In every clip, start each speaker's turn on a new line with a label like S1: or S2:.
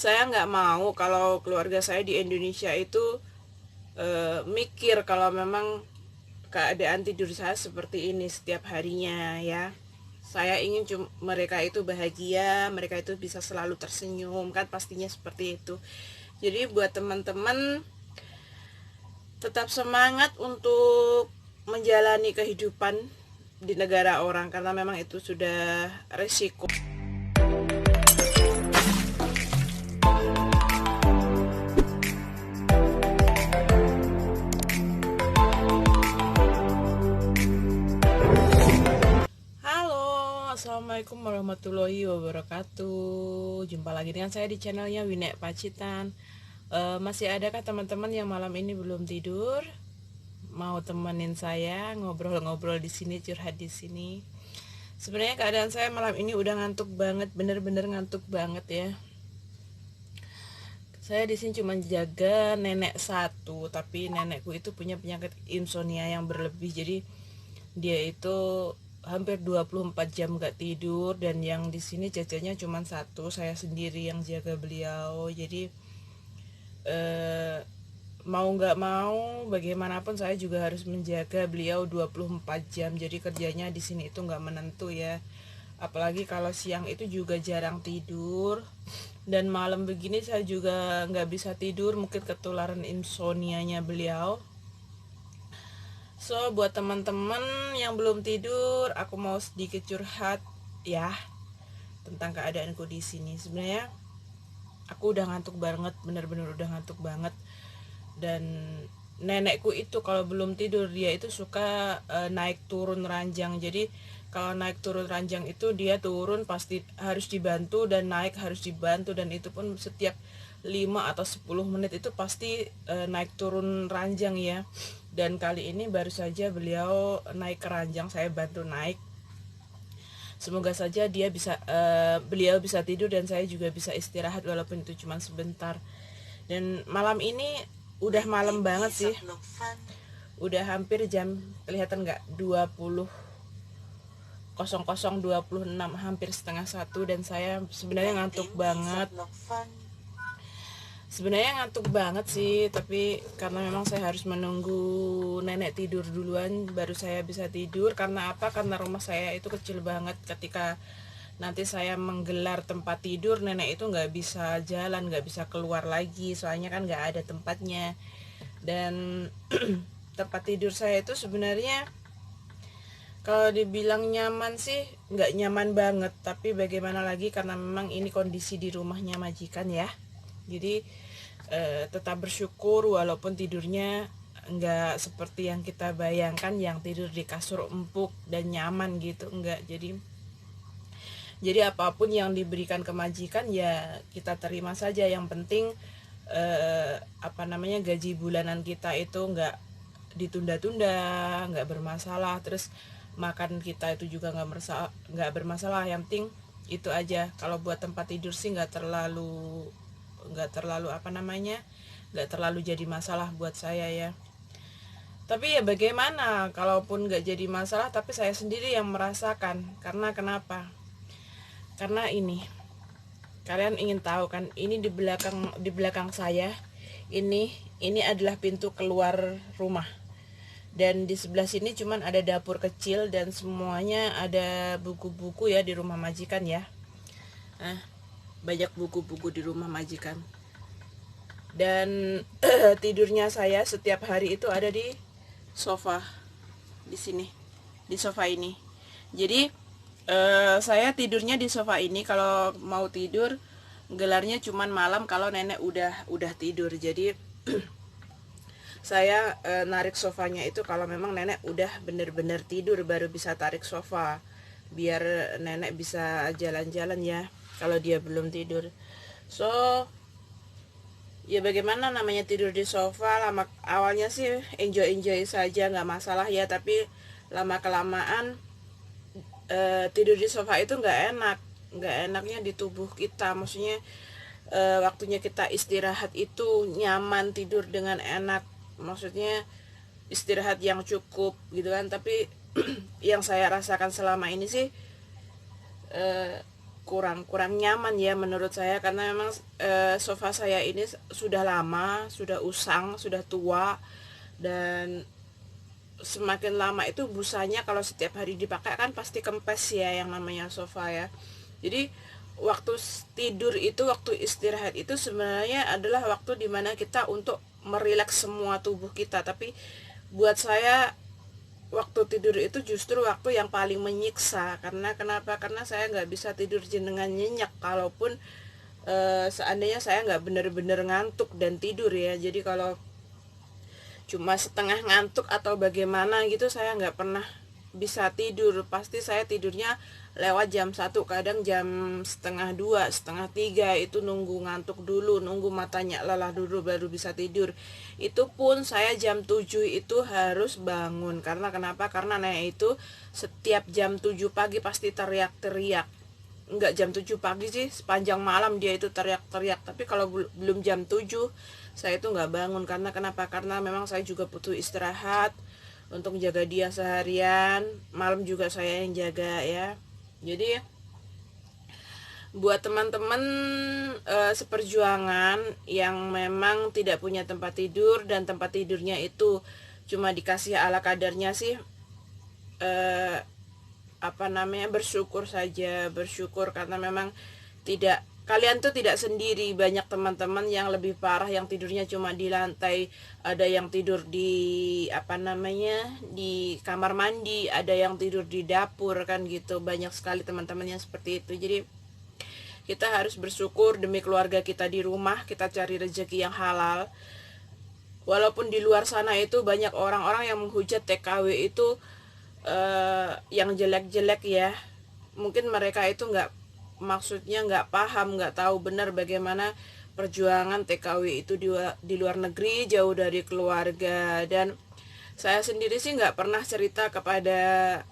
S1: Saya nggak mau kalau keluarga saya di Indonesia itu mikir kalau memang keadaan tidur saya seperti ini setiap harinya ya. Saya ingin mereka itu bahagia, mereka itu bisa selalu tersenyum, kan pastinya seperti itu. Jadi buat teman-teman tetap semangat untuk menjalani kehidupan di negara orang karena memang itu sudah resiko. Halo, assalamualaikum warahmatullahi wabarakatuh. Jumpa lagi dengan saya di channelnya Winek Pacitan. Masih adakah teman-teman yang malam ini belum tidur? Mau temenin saya ngobrol-ngobrol di sini, curhat di sini. Sebenarnya keadaan saya malam ini udah ngantuk banget, bener-bener ngantuk banget ya. Saya di sini cuma jaga nenek satu, tapi nenekku itu punya penyakit insomnia yang berlebih. Jadi dia itu hampir 24 jam gak tidur, dan yang di sini jaganya cuma satu, saya sendiri yang jaga beliau. Jadi mau nggak mau bagaimanapun saya juga harus menjaga beliau 24 jam. Jadi kerjanya di sini itu nggak menentu ya, apalagi kalau siang itu juga jarang tidur, dan malam begini saya juga nggak bisa tidur, mungkin ketularan insomnianya beliau. So buat teman-teman yang belum tidur, aku mau sedikit curhat ya tentang keadaanku di sini. Sebenarnya aku udah ngantuk banget, bener-bener udah ngantuk banget. Dan nenekku itu kalau belum tidur dia itu suka naik turun ranjang. Jadi kalau naik turun ranjang itu dia turun pasti harus dibantu, dan naik harus dibantu, dan itu pun setiap 5 atau 10 menit itu pasti naik turun ranjang ya. Dan kali ini baru saja beliau naik ke ranjang, saya bantu naik. Semoga saja beliau bisa tidur dan saya juga bisa istirahat walaupun itu cuma sebentar. Dan malam ini udah malam banget sih, udah hampir jam, kelihatan nggak, 20.00-26, hampir setengah satu, dan saya sebenarnya ngantuk banget. Sebenarnya ngantuk banget sih, tapi karena memang saya harus menunggu nenek tidur duluan baru saya bisa tidur. Karena apa? Karena rumah saya itu kecil banget. Ketika nanti saya menggelar tempat tidur, nenek itu nggak bisa jalan, nggak bisa keluar lagi, soalnya kan nggak ada tempatnya. Dan tempat tidur saya itu sebenarnya kalau dibilang nyaman sih nggak nyaman banget, tapi bagaimana lagi karena memang ini kondisi di rumahnya majikan ya. Jadi tetap bersyukur walaupun tidurnya nggak seperti yang kita bayangkan, yang tidur di kasur empuk dan nyaman gitu, enggak. Jadi apapun yang diberikan ke majikan ya kita terima saja. Yang penting gaji bulanan kita itu nggak ditunda-tunda, nggak bermasalah. Terus makan kita itu juga nggak bermasalah. Yang penting itu aja. Kalau buat tempat tidur sih nggak terlalu nggak terlalu jadi masalah buat saya ya. Tapi ya bagaimana, kalaupun nggak jadi masalah, tapi saya sendiri yang merasakan. Karena kenapa? Karena ini, kalian ingin tahu kan, ini di belakang saya ini adalah pintu keluar rumah, dan di sebelah sini cuman ada dapur kecil, dan semuanya ada buku-buku ya di rumah majikan ya. Banyak buku-buku di rumah majikan. Dan tidurnya saya setiap hari itu ada di sofa, di sini, di sofa ini. Jadi saya tidurnya di sofa ini. Kalau mau tidur gelarnya cuman malam kalau nenek udah tidur. Jadi saya narik sofanya itu kalau memang nenek udah bener-bener tidur, baru bisa tarik sofa biar nenek bisa jalan-jalan ya kalau dia belum tidur. So ya bagaimana namanya tidur di sofa, awalnya sih enjoy saja, nggak masalah ya, tapi lama kelamaan tidur di sofa itu nggak enaknya di tubuh kita. Maksudnya waktunya kita istirahat itu nyaman, tidur dengan enak, maksudnya istirahat yang cukup gitu kan. Tapi yang saya rasakan selama ini sih kurang nyaman ya menurut saya, karena memang sofa saya ini sudah lama, sudah usang, sudah tua, dan semakin lama itu busanya kalau setiap hari dipakai kan pasti kempes ya, yang namanya sofa ya. Jadi waktu tidur itu, waktu istirahat itu sebenarnya adalah waktu dimana kita untuk merileks semua tubuh kita. Tapi buat saya waktu tidur itu justru waktu yang paling menyiksa. Karena kenapa? Karena saya nggak bisa tidur jenengan nyenyak, kalaupun seandainya saya nggak bener-bener ngantuk dan tidur ya. Jadi kalau cuma setengah ngantuk atau bagaimana gitu, saya nggak pernah bisa tidur. Pasti saya tidurnya lewat jam 1, kadang jam setengah 2, setengah 3, itu nunggu ngantuk dulu, nunggu matanya lelah dulu baru bisa tidur. Itu pun saya jam 7 itu harus bangun. Karena kenapa? Karena nenek itu setiap jam 7 pagi pasti teriak-teriak. Enggak jam 7 pagi sih, sepanjang malam dia itu teriak-teriak. Tapi kalau belum jam 7 saya itu nggak bangun. Karena kenapa? Karena memang saya juga butuh istirahat untuk jaga dia seharian. Malam juga saya yang jaga ya. Jadi buat teman-teman seperjuangan yang memang tidak punya tempat tidur dan tempat tidurnya itu cuma dikasih ala kadarnya sih, bersyukur saja, bersyukur karena memang tidak, kalian tuh tidak sendiri. Banyak teman-teman yang lebih parah, yang tidurnya cuma di lantai, ada yang tidur di di kamar mandi, ada yang tidur di dapur kan gitu. Banyak sekali teman-teman yang seperti itu. Jadi kita harus bersyukur demi keluarga kita di rumah, kita cari rezeki yang halal. Walaupun di luar sana itu banyak orang-orang yang menghujat TKW itu yang jelek-jelek ya. Mungkin mereka itu maksudnya nggak paham, nggak tahu benar bagaimana perjuangan TKW itu di luar negeri, jauh dari keluarga. Dan saya sendiri sih nggak pernah cerita kepada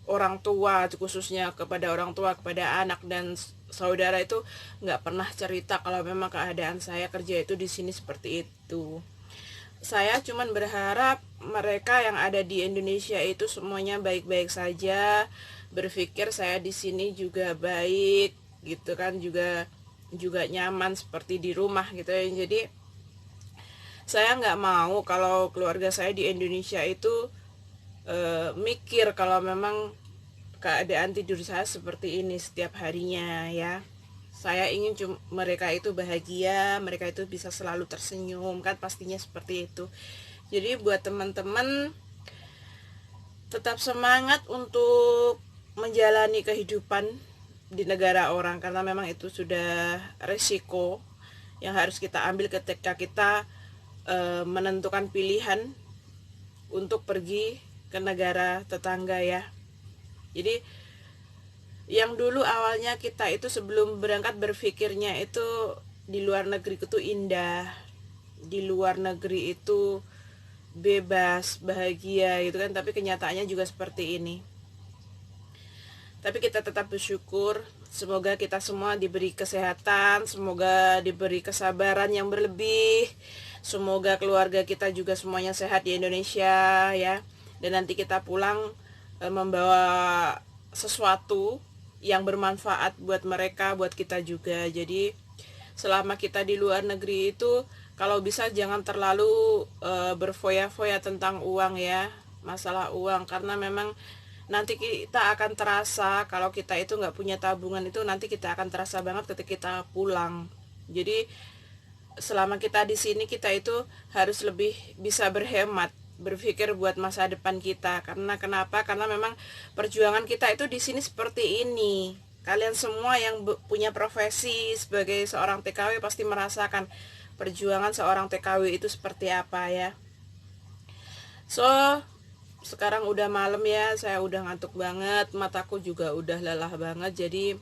S1: orang tua, khususnya kepada orang tua, kepada anak dan saudara, itu nggak pernah cerita kalau memang keadaan saya kerja itu di sini seperti itu. Saya cuman berharap mereka yang ada di Indonesia itu semuanya baik-baik saja, berpikir saya di sini juga baik gitu kan, juga nyaman seperti di rumah gitu ya. Jadi saya nggak mau kalau keluarga saya di Indonesia itu mikir kalau memang keadaan tidur saya seperti ini setiap harinya ya. Saya ingin mereka itu bahagia, mereka itu bisa selalu tersenyum, kan pastinya seperti itu. Jadi buat teman-teman tetap semangat untuk menjalani kehidupan di negara orang, karena memang itu sudah resiko yang harus kita ambil ketika kita menentukan pilihan untuk pergi ke negara tetangga ya. Jadi yang dulu awalnya kita itu sebelum berangkat berpikirnya itu di luar negeri itu indah, di luar negeri itu bebas, bahagia gitu kan, tapi kenyataannya juga seperti ini. Tapi kita tetap bersyukur, semoga kita semua diberi kesehatan, semoga diberi kesabaran yang berlebih, semoga keluarga kita juga semuanya sehat di Indonesia ya, dan nanti kita pulang membawa sesuatu yang bermanfaat buat mereka, buat kita juga. Jadi selama kita di luar negeri itu kalau bisa jangan terlalu berfoya-foya tentang uang ya, masalah uang, karena memang nanti kita akan terasa kalau kita itu nggak punya tabungan, itu nanti kita akan terasa banget ketika kita pulang. Jadi selama kita di sini kita itu harus lebih bisa berhemat, berpikir buat masa depan kita. Karena kenapa? Karena memang perjuangan kita itu di sini seperti ini. Kalian semua yang punya profesi sebagai seorang TKW pasti merasakan perjuangan seorang TKW itu seperti apa ya. So, sekarang udah malam ya, saya udah ngantuk banget, mataku juga udah lelah banget. Jadi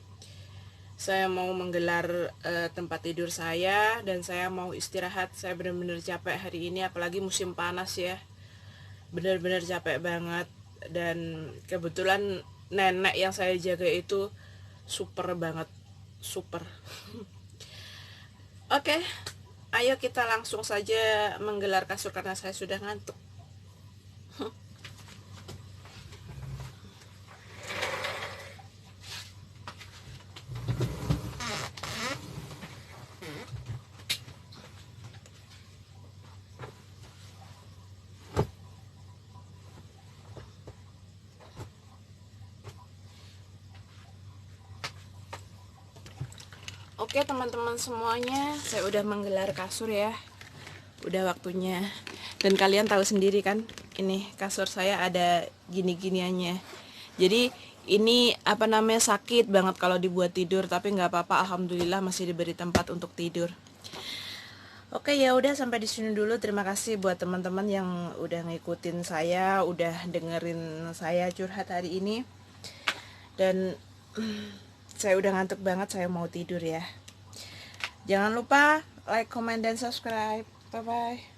S1: saya mau menggelar tempat tidur saya dan saya mau istirahat. Saya benar-benar capek hari ini, apalagi musim panas ya. Benar-benar capek banget. Dan kebetulan nenek yang saya jaga itu super banget, super. Oke, ayo kita langsung saja menggelar kasur karena saya sudah ngantuk. Oke teman-teman semuanya, saya udah menggelar kasur ya. Udah waktunya. Dan kalian tahu sendiri kan, ini kasur saya ada gini-giniannya. Jadi ini apa namanya, sakit banget kalau dibuat tidur, tapi nggak apa-apa, alhamdulillah masih diberi tempat untuk tidur. Oke, ya udah sampai di sini dulu. Terima kasih buat teman-teman yang udah ngikutin saya, udah dengerin saya curhat hari ini. Dan saya udah ngantuk banget, saya mau tidur ya. Jangan lupa like, comment, dan subscribe. Bye-bye.